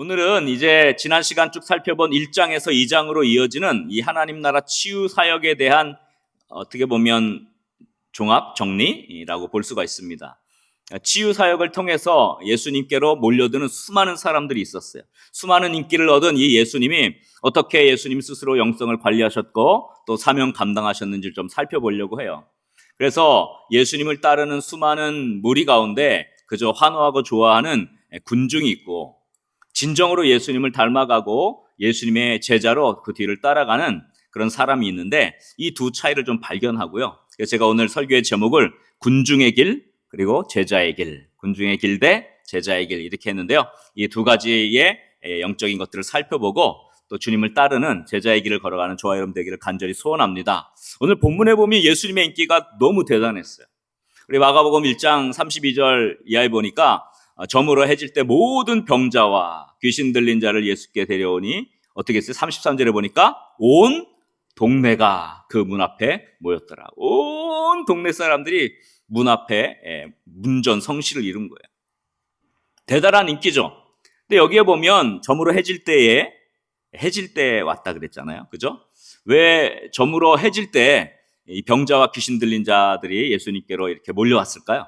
오늘은 이제 지난 시간 쭉 살펴본 1장에서 2장으로 이어지는 이 하나님 나라 치유 사역에 대한 어떻게 보면 종합 정리라고 볼 수가 있습니다. 치유 사역을 통해서 예수님께로 몰려드는 수많은 사람들이 있었어요. 수많은 인기를 얻은 이 예수님이 어떻게 예수님 스스로 영성을 관리하셨고 또 사명 감당하셨는지 좀 살펴보려고 해요. 그래서 예수님을 따르는 수많은 무리 가운데 그저 환호하고 좋아하는 군중이 있고, 진정으로 예수님을 닮아가고 예수님의 제자로 그 뒤를 따라가는 그런 사람이 있는데, 이 두 차이를 좀 발견하고요. 그래서 제가 오늘 설교의 제목을 군중의 길 그리고 제자의 길, 군중의 길 대 제자의 길 이렇게 했는데요. 이 두 가지의 영적인 것들을 살펴보고 또 주님을 따르는 제자의 길을 걸어가는 저와 여러분 되기를 간절히 소원합니다. 오늘 본문에 보면 예수님의 인기가 너무 대단했어요. 우리 마가복음 1장 32절 이하에 보니까 저물어 해질 때 모든 병자와 귀신 들린 자를 예수께 데려오니 어떻게 했어요? 33절에 보니까 온 동네가 그 문 앞에 모였더라. 온 동네 사람들이 문 앞에 문전성시를 이룬 거예요. 대단한 인기죠. 근데 여기에 보면 저물어 해질 때 왔다 그랬잖아요. 그죠? 왜 저물어 해질 때 이 병자와 귀신 들린 자들이 예수님께로 이렇게 몰려왔을까요?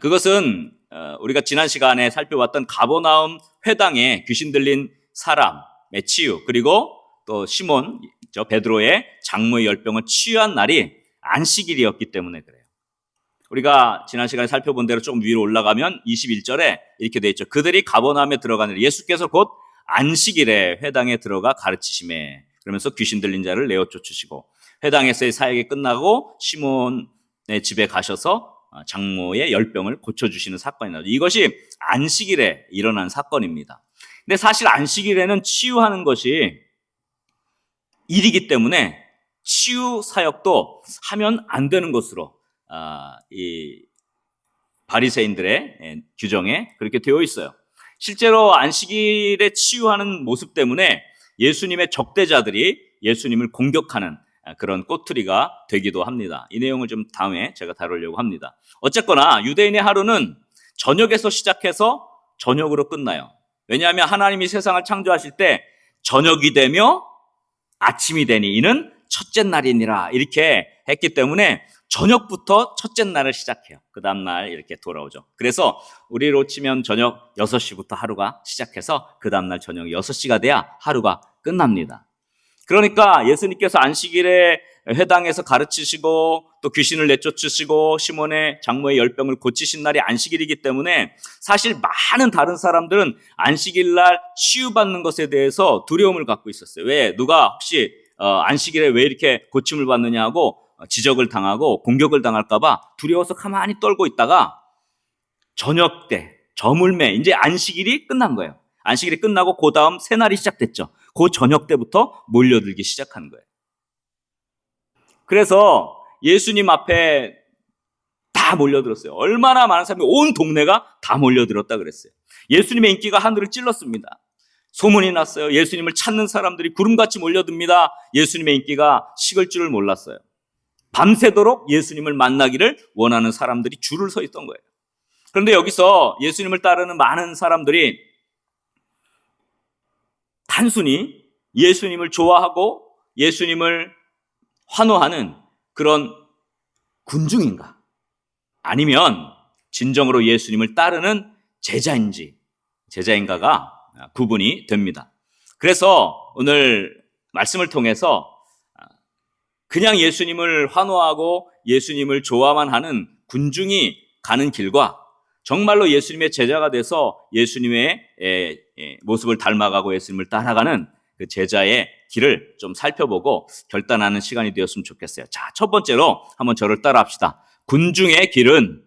그것은 우리가 지난 시간에 살펴봤던 가버나움 회당에 귀신 들린 사람의 치유, 그리고 또 시몬 베드로의 장모의 열병을 치유한 날이 안식일이었기 때문에 그래요. 우리가 지난 시간에 살펴본 대로 조금 위로 올라가면 21절에 이렇게 돼 있죠. 그들이 가버나움에 들어가는 예수께서 곧 안식일에 회당에 들어가 가르치시매, 그러면서 귀신 들린 자를 내어 쫓으시고 회당에서의 사역이 끝나고 시몬의 집에 가셔서 장모의 열병을 고쳐주시는 사건이 나오죠. 이것이 안식일에 일어난 사건입니다. 근데 사실 안식일에는 치유하는 것이 일이기 때문에 치유 사역도 하면 안 되는 것으로 이 바리새인들의 규정에 그렇게 되어 있어요. 실제로 안식일에 치유하는 모습 때문에 예수님의 적대자들이 예수님을 공격하는 그런 꼬투리가 되기도 합니다. 이 내용을 좀 다음에 제가 다루려고 합니다. 어쨌거나 유대인의 하루는 저녁에서 시작해서 저녁으로 끝나요. 왜냐하면 하나님이 세상을 창조하실 때 저녁이 되며 아침이 되니 이는 첫째 날이니라 이렇게 했기 때문에 저녁부터 첫째 날을 시작해요. 그 다음 날 이렇게 돌아오죠. 그래서 우리로 치면 저녁 6시부터 하루가 시작해서 그 다음 날 저녁 6시가 돼야 하루가 끝납니다. 그러니까 예수님께서 안식일에 회당에서 가르치시고 또 귀신을 내쫓으시고 시몬의 장모의 열병을 고치신 날이 안식일이기 때문에 사실 많은 다른 사람들은 안식일 날 치유받는 것에 대해서 두려움을 갖고 있었어요. 왜? 누가 혹시 안식일에 왜 이렇게 고침을 받느냐 하고 지적을 당하고 공격을 당할까 봐 두려워서 가만히 떨고 있다가 저녁 때 저물매 이제 안식일이 끝난 거예요. 안식일이 끝나고 그 다음 새날이 시작됐죠. 그 저녁 때부터 몰려들기 시작한 거예요. 그래서 예수님 앞에 다 몰려들었어요. 얼마나 많은 사람이, 온 동네가 다 몰려들었다 그랬어요. 예수님의 인기가 하늘을 찔렀습니다. 소문이 났어요. 예수님을 찾는 사람들이 구름같이 몰려듭니다. 예수님의 인기가 식을 줄을 몰랐어요. 밤새도록 예수님을 만나기를 원하는 사람들이 줄을 서 있던 거예요. 그런데 여기서 예수님을 따르는 많은 사람들이 단순히 예수님을 좋아하고 예수님을 환호하는 그런 군중인가? 아니면 진정으로 예수님을 따르는 제자인가가 구분이 됩니다. 그래서 오늘 말씀을 통해서 그냥 예수님을 환호하고 예수님을 좋아만 하는 군중이 가는 길과 정말로 예수님의 제자가 돼서 예수님의 모습을 닮아가고 예수님을 따라가는 그 제자의 길을 좀 살펴보고 결단하는 시간이 되었으면 좋겠어요. 자, 첫 번째로 한번 저를 따라 합시다. 군중의 길은,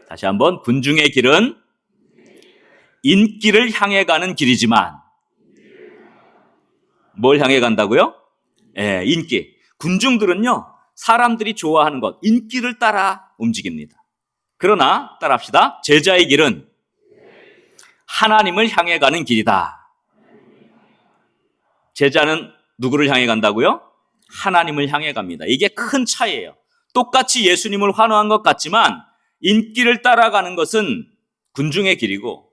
다시 한번, 군중의 길은 인기를 향해 가는 길이지만, 뭘 향해 간다고요? 인기. 군중들은요, 사람들이 좋아하는 것, 인기를 따라 움직입니다. 그러나 따라 합시다. 제자의 길은 하나님을 향해 가는 길이다. 제자는 누구를 향해 간다고요? 하나님을 향해 갑니다. 이게 큰 차이예요. 똑같이 예수님을 환호한 것 같지만 인기를 따라가는 것은 군중의 길이고,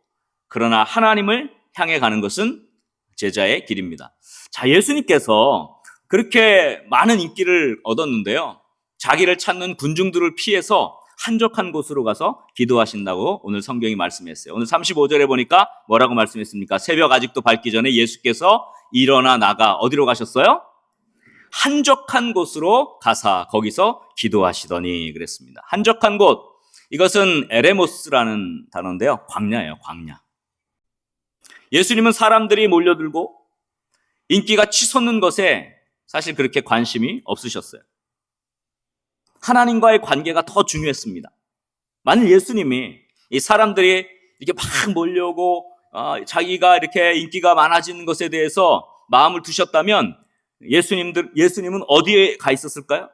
그러나 하나님을 향해 가는 것은 제자의 길입니다. 자, 예수님께서 그렇게 많은 인기를 얻었는데요. 자기를 찾는 군중들을 피해서 한적한 곳으로 가서 기도하신다고 오늘 성경이 말씀했어요. 오늘 35절에 보니까 뭐라고 말씀했습니까? 새벽 아직도 밝기 전에 예수께서 일어나 나가 어디로 가셨어요? 한적한 곳으로 가사 거기서 기도하시더니 그랬습니다. 한적한 곳, 이것은 에레모스라는 단어인데요. 광야예요, 광야. 예수님은 사람들이 몰려들고 인기가 치솟는 것에 사실 그렇게 관심이 없으셨어요. 하나님과의 관계가 더 중요했습니다. 만일 예수님이 이 사람들이 이렇게 막 몰려오고 자기가 이렇게 인기가 많아지는 것에 대해서 마음을 두셨다면 예수님은 어디에 가 있었을까요?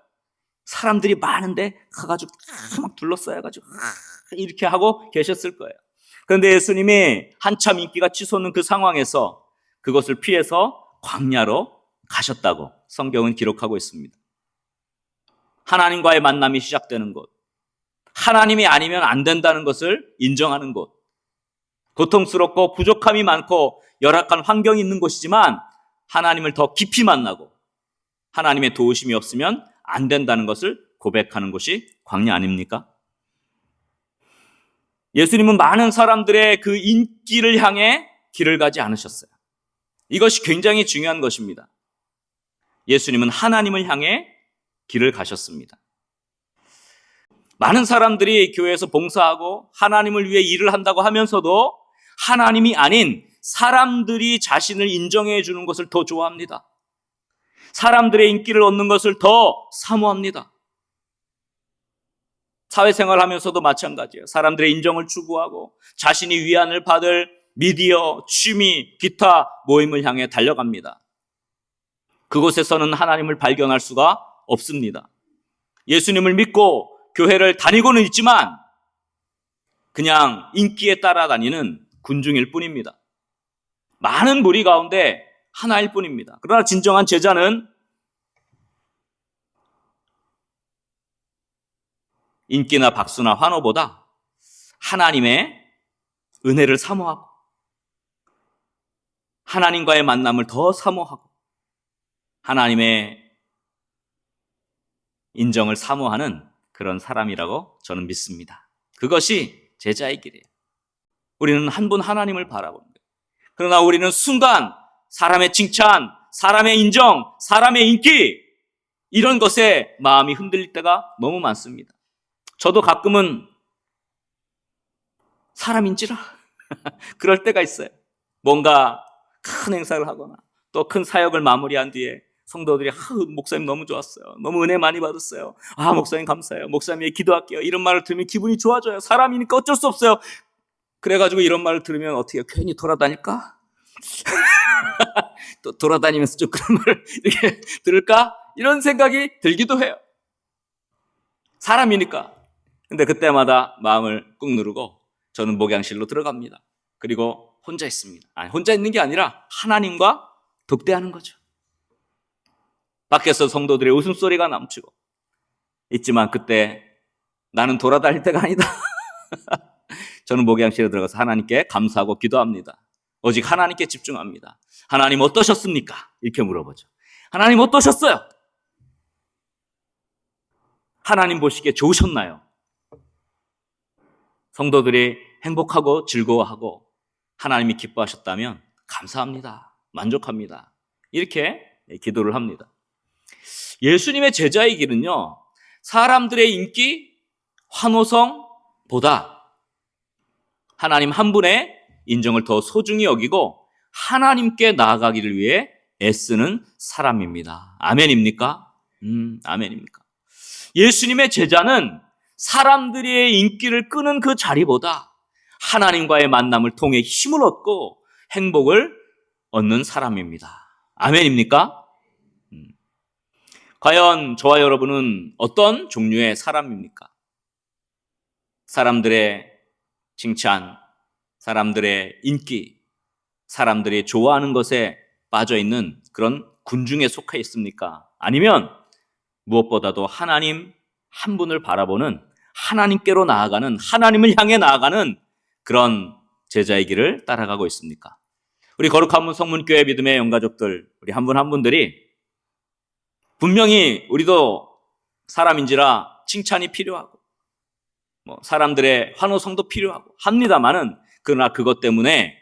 사람들이 많은데 가가지고 막 둘러싸여가지고 이렇게 하고 계셨을 거예요. 그런데 예수님이 한참 인기가 치솟는 그 상황에서 그것을 피해서 광야로 가셨다고 성경은 기록하고 있습니다. 하나님과의 만남이 시작되는 곳, 하나님이 아니면 안 된다는 것을 인정하는 곳, 고통스럽고 부족함이 많고 열악한 환경이 있는 곳이지만 하나님을 더 깊이 만나고 하나님의 도우심이 없으면 안 된다는 것을 고백하는 곳이 광야 아닙니까? 예수님은 많은 사람들의 그 인기를 향해 길을 가지 않으셨어요. 이것이 굉장히 중요한 것입니다. 예수님은 하나님을 향해 길을 가셨습니다. 많은 사람들이 교회에서 봉사하고 하나님을 위해 일을 한다고 하면서도 하나님이 아닌 사람들이 자신을 인정해 주는 것을 더 좋아합니다. 사람들의 인기를 얻는 것을 더 사모합니다. 사회생활 하면서도 마찬가지예요. 사람들의 인정을 추구하고 자신이 위안을 받을 미디어, 취미, 기타 모임을 향해 달려갑니다. 그곳에서는 하나님을 발견할 수가 없습니다. 예수님을 믿고 교회를 다니고는 있지만 그냥 인기에 따라다니는 군중일 뿐입니다. 많은 무리 가운데 하나일 뿐입니다. 그러나 진정한 제자는 인기나 박수나 환호보다 하나님의 은혜를 사모하고 하나님과의 만남을 더 사모하고 하나님의 인정을 사모하는 그런 사람이라고 저는 믿습니다. 그것이 제자의 길이에요. 우리는 한 분 하나님을 바라보는 거예요. 그러나 우리는 순간 사람의 칭찬, 사람의 인정, 사람의 인기 이런 것에 마음이 흔들릴 때가 너무 많습니다. 저도 가끔은 사람인지라 그럴 때가 있어요. 뭔가 큰 행사를 하거나 또 큰 사역을 마무리한 뒤에 성도들이 목사님 너무 좋았어요. 너무 은혜 많이 받았어요. 목사님 감사해요. 목사님의 기도할게요. 이런 말을 들으면 기분이 좋아져요. 사람이니까 어쩔 수 없어요. 그래가지고 이런 말을 들으면 어떻게 괜히 돌아다닐까? 또 돌아다니면서 좀 그런 말을 이렇게 들을까? 이런 생각이 들기도 해요. 사람이니까. 근데 그때마다 마음을 꾹 누르고 저는 목양실로 들어갑니다. 그리고 혼자 있습니다. 혼자 있는 게 아니라 하나님과 독대하는 거죠. 밖에서 성도들의 웃음소리가 넘치고 있지만 그때 나는 돌아다닐 때가 아니다. 저는 목양실에 들어가서 하나님께 감사하고 기도합니다. 오직 하나님께 집중합니다. 하나님 어떠셨습니까? 이렇게 물어보죠. 하나님 어떠셨어요? 하나님 보시기에 좋으셨나요? 성도들이 행복하고 즐거워하고 하나님이 기뻐하셨다면 감사합니다. 만족합니다. 이렇게 기도를 합니다. 예수님의 제자의 길은요, 사람들의 인기, 환호성보다 하나님 한 분의 인정을 더 소중히 여기고 하나님께 나아가기를 위해 애쓰는 사람입니다. 아멘입니까? 아멘입니까? 예수님의 제자는 사람들의 인기를 끄는 그 자리보다 하나님과의 만남을 통해 힘을 얻고 행복을 얻는 사람입니다. 아멘입니까? 과연 저와 여러분은 어떤 종류의 사람입니까? 사람들의 칭찬, 사람들의 인기, 사람들이 좋아하는 것에 빠져있는 그런 군중에 속해 있습니까? 아니면 무엇보다도 하나님 한 분을 바라보는 하나님께로 나아가는, 하나님을 향해 나아가는 그런 제자의 길을 따라가고 있습니까? 우리 거룩한 성문교회 믿음의 영가족들, 우리 한 분 한 분들이 분명히 우리도 사람인지라 칭찬이 필요하고 사람들의 환호성도 필요하고 합니다만은, 그러나 그것 때문에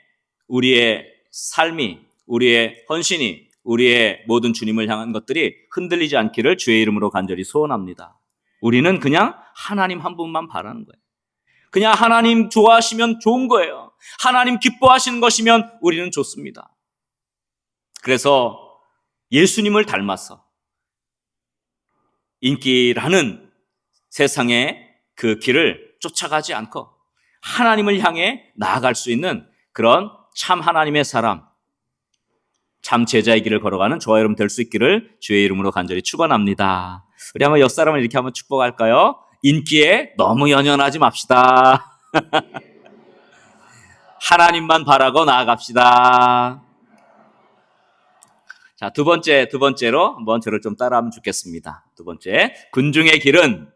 우리의 삶이, 우리의 헌신이, 우리의 모든 주님을 향한 것들이 흔들리지 않기를 주의 이름으로 간절히 소원합니다. 우리는 그냥 하나님 한 분만 바라는 거예요. 그냥 하나님 좋아하시면 좋은 거예요. 하나님 기뻐하시는 것이면 우리는 좋습니다. 그래서 예수님을 닮아서 인기라는 세상의 그 길을 쫓아가지 않고 하나님을 향해 나아갈 수 있는 그런 참 하나님의 사람, 참 제자의 길을 걸어가는 저와 여러분 될 수 있기를 주의 이름으로 간절히 축원합니다. 우리 한번 옆 사람을 이렇게 한번 축복할까요? 인기에 너무 연연하지 맙시다. 하나님만 바라고 나아갑시다. 자, 두 번째로 한번 저를 좀 따라하면 좋겠습니다. 두 번째, 군중의 길은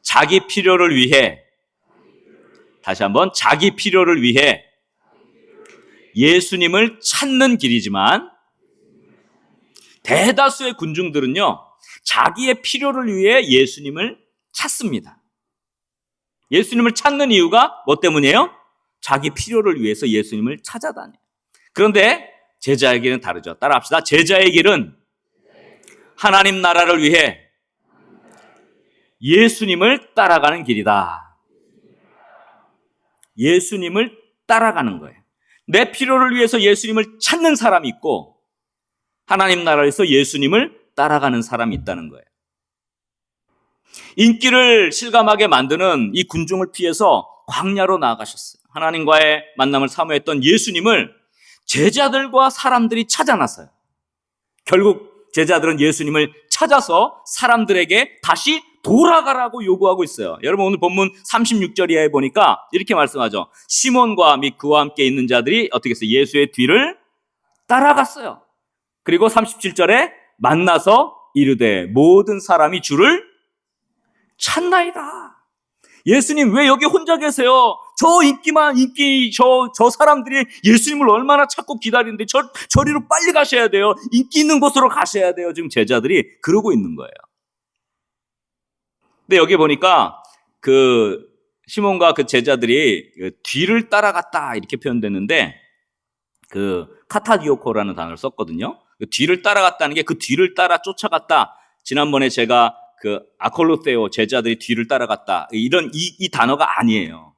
자기 필요를 위해, 다시 한번 자기 필요를 위해 예수님을 찾는 길이지만, 대다수의 군중들은요, 자기의 필요를 위해 예수님을 찾습니다. 예수님을 찾는 이유가 뭐 때문이에요? 자기 필요를 위해서 예수님을 찾아다녀요. 그런데 제자의 길은 다르죠. 따라합시다. 제자의 길은 하나님 나라를 위해 예수님을 따라가는 길이다. 예수님을 따라가는 거예요. 내 필요를 위해서 예수님을 찾는 사람이 있고, 하나님 나라에서 예수님을 따라가는 사람이 있다는 거예요. 인기를 실감하게 만드는 이 군중을 피해서 광야로 나아가셨어요. 하나님과의 만남을 사모했던 예수님을 제자들과 사람들이 찾아 나서요. 결국 제자들은 예수님을 찾아서 사람들에게 다시 돌아가라고 요구하고 있어요. 여러분, 오늘 본문 36절 이하에 보니까 이렇게 말씀하죠. 시몬과 및 그와 함께 있는 자들이 어떻게 했어요? 예수의 뒤를 따라갔어요. 그리고 37절에 만나서 이르되 모든 사람이 주를 찾나이다. 예수님 왜 여기 혼자 계세요? 저 사람들이 예수님을 얼마나 찾고 기다리는데 저리로 빨리 가셔야 돼요. 인기 있는 곳으로 가셔야 돼요. 지금 제자들이 그러고 있는 거예요. 근데 여기 보니까 그 시몬과 그 제자들이 뒤를 따라갔다 이렇게 표현됐는데, 그 카타디오코라는 단어를 썼거든요. 그 뒤를 따라갔다는 게 그 뒤를 따라 쫓아갔다. 지난번에 제가 그 아콜로테오, 제자들이 뒤를 따라갔다, 이런 이 단어가 아니에요.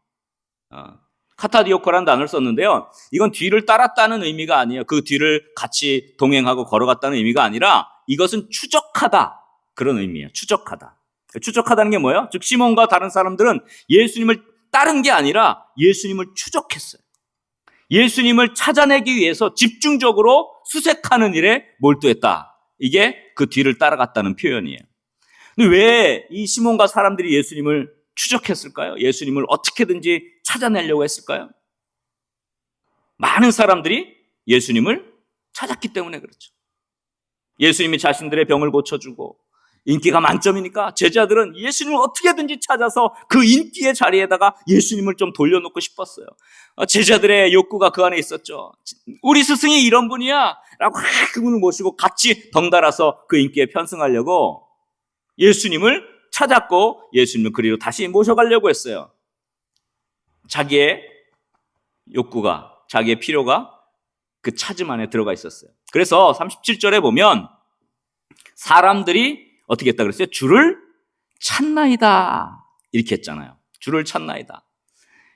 카타디오코라는 단어를 썼는데요, 이건 뒤를 따랐다는 의미가 아니에요. 그 뒤를 같이 동행하고 걸어갔다는 의미가 아니라 이것은 추적하다, 그런 의미예요. 추적하다. 추적하다는 게 뭐예요? 즉 시몬과 다른 사람들은 예수님을 따른 게 아니라 예수님을 추적했어요. 예수님을 찾아내기 위해서 집중적으로 수색하는 일에 몰두했다. 이게 그 뒤를 따라갔다는 표현이에요. 근데 왜 이 시몬과 사람들이 예수님을 추적했을까요? 예수님을 어떻게든지 찾아내려고 했을까요? 많은 사람들이 예수님을 찾았기 때문에 그렇죠. 예수님이 자신들의 병을 고쳐주고 인기가 만점이니까 제자들은 예수님을 어떻게든지 찾아서 그 인기의 자리에다가 예수님을 좀 돌려놓고 싶었어요. 제자들의 욕구가 그 안에 있었죠. 우리 스승이 이런 분이야 라고 그분을 모시고 같이 덩달아서 그 인기에 편승하려고 예수님을 찾았고, 예수님을 그리로 다시 모셔가려고 했어요. 자기의 욕구가, 자기의 필요가 그 찾음 안에 들어가 있었어요. 그래서 37절에 보면 사람들이 어떻게 했다 그랬어요? 주를 찾나이다 이렇게 했잖아요. 주를 찾나이다.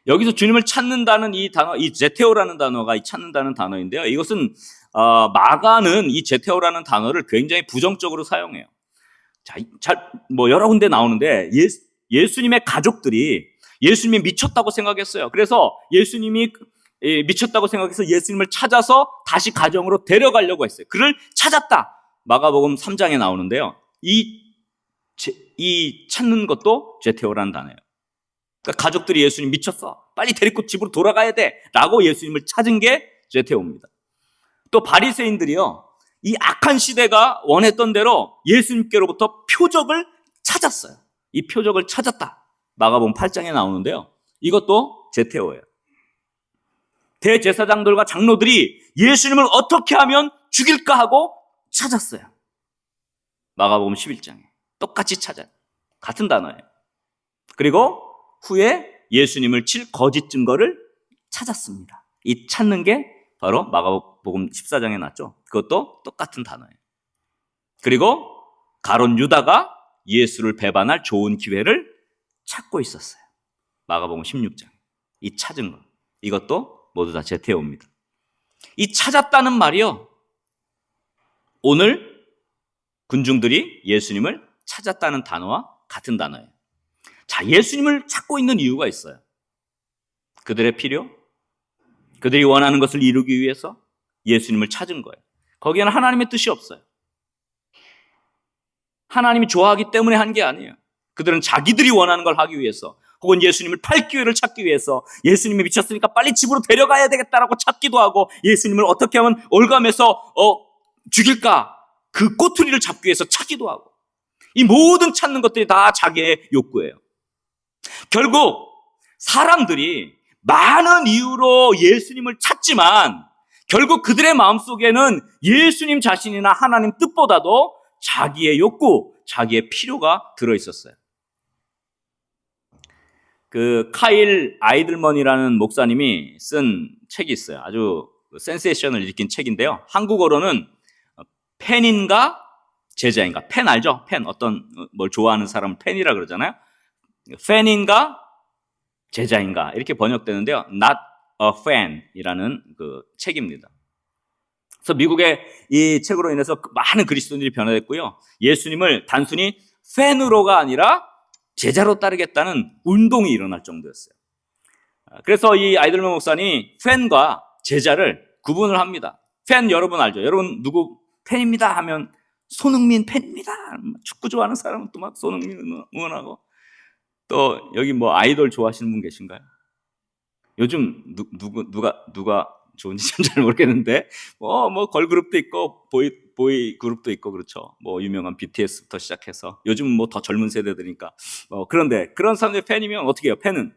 여기서 주님을 찾는다는 이 단어, 이 제테오라는 단어가 이 찾는다는 단어인데요, 이것은 마가는 이 제테오라는 단어를 굉장히 부정적으로 사용해요. 여러 군데 나오는데 예수님의 가족들이 예수님이 미쳤다고 생각했어요. 그래서 예수님이 미쳤다고 생각해서 예수님을 찾아서 다시 가정으로 데려가려고 했어요. 그를 찾았다. 마가복음 3장에 나오는데요, 이 찾는 것도 제테오라는 단어예요. 그러니까 가족들이 예수님 미쳤어, 빨리 데리고 집으로 돌아가야 돼 라고 예수님을 찾은 게 제테오입니다. 또 바리새인들이요, 이 악한 시대가 원했던 대로 예수님께로부터 표적을 찾았어요. 이 표적을 찾았다. 마가복음 8장에 나오는데요, 이것도 제테오예요. 대제사장들과 장로들이 예수님을 어떻게 하면 죽일까 하고 찾았어요. 마가복음 11장에 똑같이 찾아요. 같은 단어예요. 그리고 후에 예수님을 칠 거짓 증거를 찾았습니다. 이 찾는 게 바로 마가복음 14장에 나왔죠. 그것도 똑같은 단어예요. 그리고 가룟 유다가 예수를 배반할 좋은 기회를 찾고 있었어요. 마가복음 16장. 이 찾은 것. 이것도 모두 다 제태옵니다. 이 찾았다는 말이요. 오늘 군중들이 예수님을 찾았다는 단어와 같은 단어예요. 자, 예수님을 찾고 있는 이유가 있어요. 그들의 필요, 그들이 원하는 것을 이루기 위해서 예수님을 찾은 거예요. 거기에는 하나님의 뜻이 없어요. 하나님이 좋아하기 때문에 한 게 아니에요. 그들은 자기들이 원하는 걸 하기 위해서, 혹은 예수님을 팔 기회를 찾기 위해서, 예수님이 미쳤으니까 빨리 집으로 데려가야 되겠다라고 찾기도 하고, 예수님을 어떻게 하면 올감해서 죽일까, 그 꼬투리를 잡기 위해서 찾기도 하고, 이 모든 찾는 것들이 다 자기의 욕구예요. 결국 사람들이 많은 이유로 예수님을 찾지만 결국 그들의 마음속에는 예수님 자신이나 하나님 뜻보다도 자기의 욕구, 자기의 필요가 들어있었어요. 그 카일 아이들먼이라는 목사님이 쓴 책이 있어요. 아주 센세이션을 일으킨 책인데요. 한국어로는 팬인가 제자인가. 팬 알죠? 팬. 어떤 뭘 좋아하는 사람을 팬이라 그러잖아요. 팬인가 제자인가 이렇게 번역되는데요. Not a fan이라는 그 책입니다. 그래서 미국의 이 책으로 인해서 많은 그리스도인들이 변화됐고요. 예수님을 단순히 팬으로가 아니라 제자로 따르겠다는 운동이 일어날 정도였어요. 그래서 이 아이들먼 목사님이 팬과 제자를 구분을 합니다. 팬 여러분 알죠? 여러분 누구 팬입니다 하면 손흥민 팬입니다. 축구 좋아하는 사람은 또 막 손흥민 응원하고, 또 여기 뭐 아이돌 좋아하시는 분 계신가요? 요즘 누가 좋은지 잘 모르겠는데 뭐 걸그룹도 있고 보이 그룹도 있고 그렇죠. 뭐 유명한 BTS부터 시작해서 요즘 뭐 더 젊은 세대들이니까 그런데 그런 사람들의 팬이면 어떻게 해요? 팬은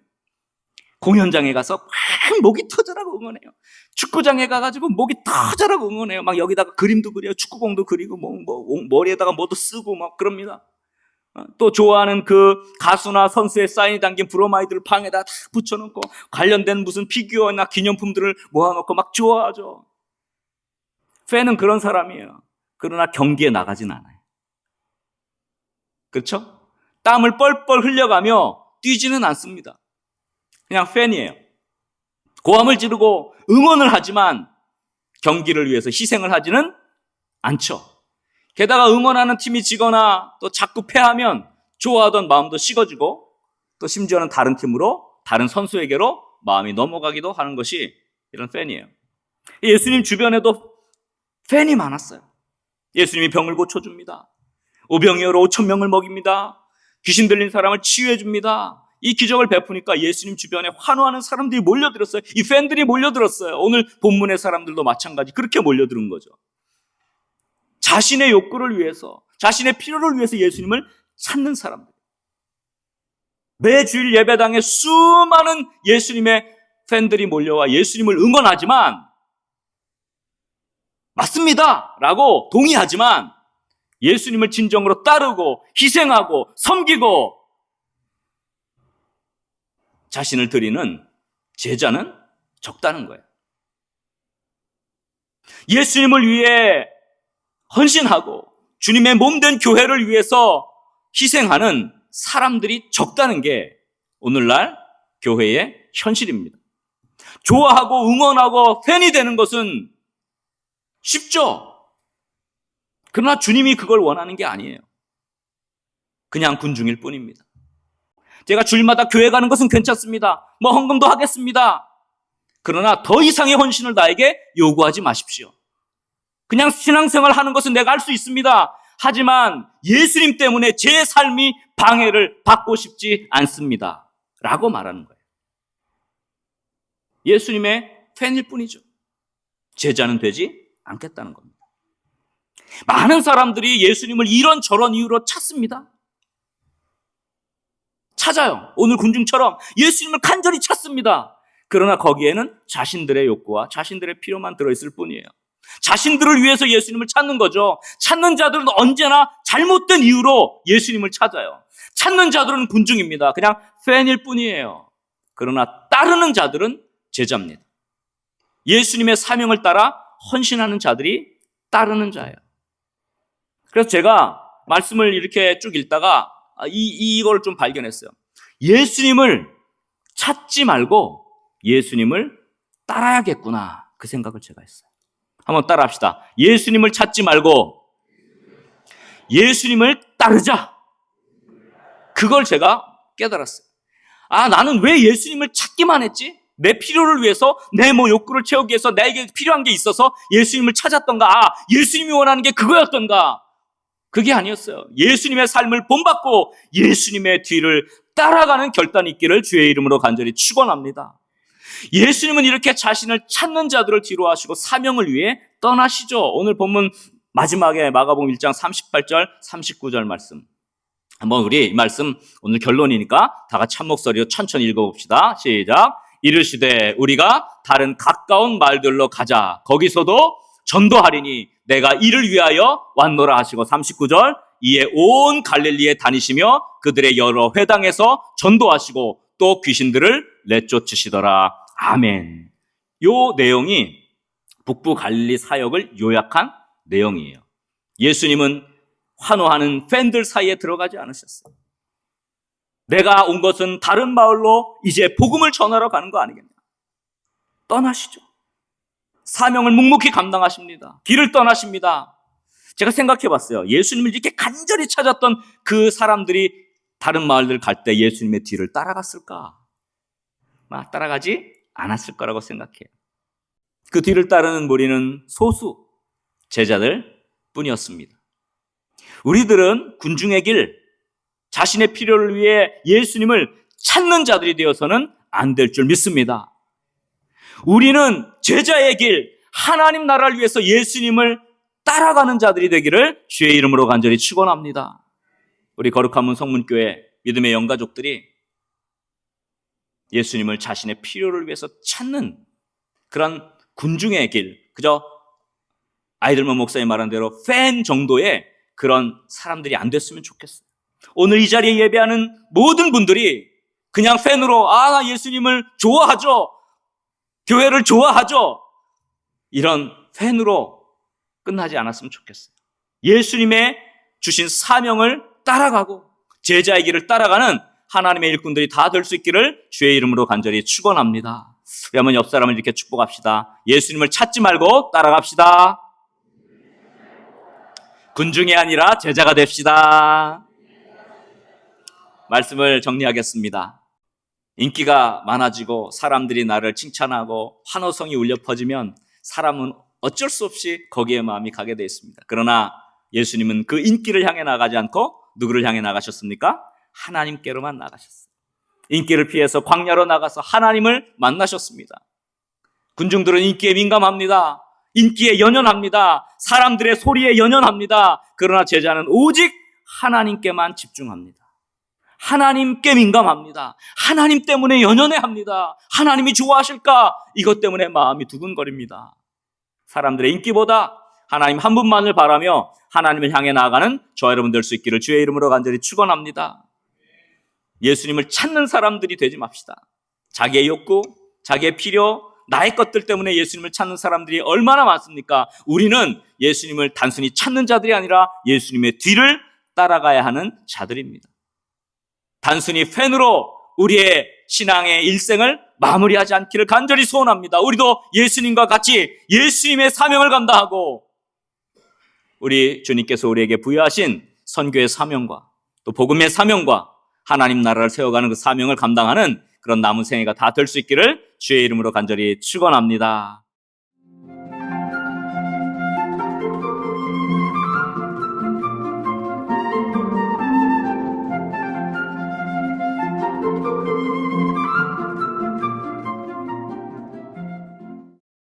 공연장에 가서 막 목이 터져라고 응원해요. 축구장에 가가지고 목이 터져라고 응원해요. 막 여기다가 그림도 그려요. 축구공도 그리고 뭐 머리에다가 뭐도 쓰고 막 그럽니다. 또 좋아하는 그 가수나 선수의 사인이 담긴 브로마이드를 방에다 다 붙여놓고 관련된 무슨 피규어나 기념품들을 모아놓고 막 좋아하죠. 팬은 그런 사람이에요. 그러나 경기에 나가진 않아요. 그렇죠? 땀을 뻘뻘 흘려가며 뛰지는 않습니다. 그냥 팬이에요. 고함을 지르고 응원을 하지만 경기를 위해서 희생을 하지는 않죠. 게다가 응원하는 팀이 지거나 또 자꾸 패하면 좋아하던 마음도 식어지고 또 심지어는 다른 팀으로, 다른 선수에게로 마음이 넘어가기도 하는 것이 이런 팬이에요. 예수님 주변에도 팬이 많았어요. 예수님이 병을 고쳐줍니다. 오병이어로 5,000명을 먹입니다. 귀신 들린 사람을 치유해 줍니다. 이 기적을 베푸니까 예수님 주변에 환호하는 사람들이 몰려들었어요. 이 팬들이 몰려들었어요. 오늘 본문의 사람들도 마찬가지 그렇게 몰려드는 거죠. 자신의 욕구를 위해서, 자신의 필요를 위해서 예수님을 찾는 사람들. 매 주일 예배당에 수많은 예수님의 팬들이 몰려와 예수님을 응원하지만, 맞습니다 라고 동의하지만 예수님을 진정으로 따르고 희생하고 섬기고 자신을 드리는 제자는 적다는 거예요. 예수님을 위해 헌신하고 주님의 몸된 교회를 위해서 희생하는 사람들이 적다는 게 오늘날 교회의 현실입니다. 좋아하고 응원하고 팬이 되는 것은 쉽죠. 그러나 주님이 그걸 원하는 게 아니에요. 그냥 군중일 뿐입니다. 제가 주일마다 교회 가는 것은 괜찮습니다. 뭐 헌금도 하겠습니다. 그러나 더 이상의 헌신을 나에게 요구하지 마십시오. 그냥 신앙생활 하는 것은 내가 할 수 있습니다. 하지만 예수님 때문에 제 삶이 방해를 받고 싶지 않습니다. 라고 말하는 거예요. 예수님의 팬일 뿐이죠. 제자는 되지 않겠다는 겁니다. 많은 사람들이 예수님을 이런저런 이유로 찾습니다. 찾아요. 오늘 군중처럼 예수님을 간절히 찾습니다. 그러나 거기에는 자신들의 욕구와 자신들의 필요만 들어있을 뿐이에요. 자신들을 위해서 예수님을 찾는 거죠. 찾는 자들은 언제나 잘못된 이유로 예수님을 찾아요. 찾는 자들은 군중입니다. 그냥 팬일 뿐이에요. 그러나 따르는 자들은 제자입니다. 예수님의 사명을 따라 헌신하는 자들이 따르는 자예요. 그래서 제가 말씀을 이렇게 쭉 읽다가 이걸 좀 발견했어요. 예수님을 찾지 말고 예수님을 따라야겠구나, 그 생각을 제가 했어요. 한번 따라 합시다. 예수님을 찾지 말고 예수님을 따르자. 그걸 제가 깨달았어요. 나는 왜 예수님을 찾기만 했지? 내 필요를 위해서, 내 욕구를 채우기 위해서 나에게 필요한 게 있어서 예수님을 찾았던가? 예수님이 원하는 게 그거였던가? 그게 아니었어요. 예수님의 삶을 본받고 예수님의 뒤를 따라가는 결단이 있기를 주의 이름으로 간절히 축원합니다. 예수님은 이렇게 자신을 찾는 자들을 뒤로 하시고 사명을 위해 떠나시죠. 오늘 본문 마지막에 마가복음 1장 38절 39절 말씀, 한번 우리 이 말씀 오늘 결론이니까 다 같이 한 목소리로 천천히 읽어봅시다. 시작. 이르시되 우리가 다른 가까운 마을들로 가자. 거기서도 전도하리니 내가 이를 위하여 왔노라 하시고 39절. 이에 온 갈릴리에 다니시며 그들의 여러 회당에서 전도하시고 또 귀신들을 내쫓으시더라. 아멘. 요 내용이 북부 갈릴리 사역을 요약한 내용이에요. 예수님은 환호하는 팬들 사이에 들어가지 않으셨어요. 내가 온 것은 다른 마을로 이제 복음을 전하러 가는 거 아니겠냐. 떠나시죠. 사명을 묵묵히 감당하십니다. 길을 떠나십니다. 제가 생각해 봤어요. 예수님을 이렇게 간절히 찾았던 그 사람들이 다른 마을들 갈 때 예수님의 뒤를 따라갔을까? 따라가지 않았을 거라고 생각해요. 그 뒤를 따르는 무리는 소수 제자들 뿐이었습니다. 우리들은 군중의 길, 자신의 필요를 위해 예수님을 찾는 자들이 되어서는 안 될 줄 믿습니다. 우리는 제자의 길, 하나님 나라를 위해서 예수님을 따라가는 자들이 되기를 주의 이름으로 간절히 축원합니다. 우리 거룩한 문 성문교회 믿음의 영가족들이 예수님을 자신의 필요를 위해서 찾는 그런 군중의 길, 그저 아이들만 목사님 말한 대로 팬 정도의 그런 사람들이 안 됐으면 좋겠어요. 오늘 이 자리에 예배하는 모든 분들이 그냥 팬으로 나 예수님을 좋아하죠, 교회를 좋아하죠, 이런 팬으로 끝나지 않았으면 좋겠어요. 예수님의 주신 사명을 따라가고 제자의 길을 따라가는 하나님의 일꾼들이 다 될 수 있기를 주의 이름으로 간절히 축원합니다. 우리 한번 옆 사람을 이렇게 축복합시다. 예수님을 찾지 말고 따라갑시다. 군중이 아니라 제자가 됩시다. 말씀을 정리하겠습니다. 인기가 많아지고 사람들이 나를 칭찬하고 환호성이 울려 퍼지면 사람은 어쩔 수 없이 거기에 마음이 가게 되어 있습니다. 그러나 예수님은 그 인기를 향해 나가지 않고 누구를 향해 나가셨습니까? 하나님께로만 나가셨어요. 인기를 피해서 광야로 나가서 하나님을 만나셨습니다. 군중들은 인기에 민감합니다. 인기에 연연합니다. 사람들의 소리에 연연합니다. 그러나 제자는 오직 하나님께만 집중합니다. 하나님께 민감합니다. 하나님 때문에 연연해합니다. 하나님이 좋아하실까? 이것 때문에 마음이 두근거립니다. 사람들의 인기보다 하나님 한 분만을 바라며 하나님을 향해 나아가는 저와 여러분 될 수 있기를 주의 이름으로 간절히 축원합니다. 예수님을 찾는 사람들이 되지 맙시다. 자기의 욕구, 자기의 필요, 나의 것들 때문에 예수님을 찾는 사람들이 얼마나 많습니까? 우리는 예수님을 단순히 찾는 자들이 아니라 예수님의 뒤를 따라가야 하는 자들입니다. 단순히 팬으로 우리의 신앙의 일생을 마무리하지 않기를 간절히 소원합니다. 우리도 예수님과 같이 예수님의 사명을 감당하고 우리 주님께서 우리에게 부여하신 선교의 사명과 또 복음의 사명과 하나님 나라를 세워가는 그 사명을 감당하는 그런 남은 생애가 다 될 수 있기를 주의 이름으로 간절히 축원합니다.